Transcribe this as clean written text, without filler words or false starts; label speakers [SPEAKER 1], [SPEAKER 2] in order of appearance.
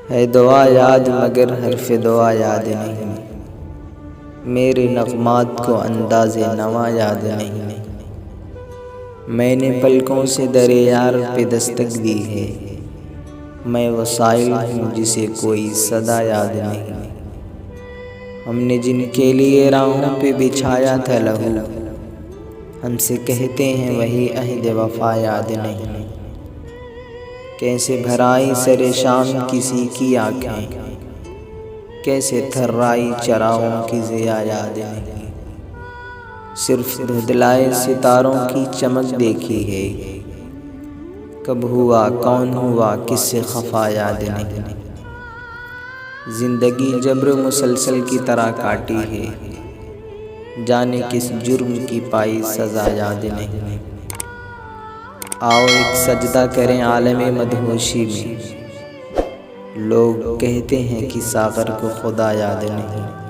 [SPEAKER 1] ہے دعا یاد مگر حرف دعا یاد نہیں، میرے نغمات کو انداز نوا یاد نہیں۔ میں نے پلکوں سے در یار پہ دستک دی ہے، میں وہ سائل ہوں جسے کوئی صدا یاد نہیں۔ ہم نے جن کے لیے راہوں پہ بچھایا تھا لہو، ہم سے کہتے ہیں وہی عہد وفا یاد نہیں۔ کیسے بھرائی سر شام کسی کی آنکھیں، کیسے تھرائی چراغوں کی ضیا یاد نہیں۔ صرف دھندلائے ستاروں کی چمک دیکھی ہے، کب ہوا کون ہوا کس سے خفا یاد نہیں۔ زندگی جبر مسلسل کی طرح کاٹی ہے، جانے کس جرم کی پائی سزا یاد نہیں۔ آؤ ایک سجدہ کریں عالم مدہوشی میں، لوگ کہتے ہیں کہ ساغر کو خدا یاد نہیں۔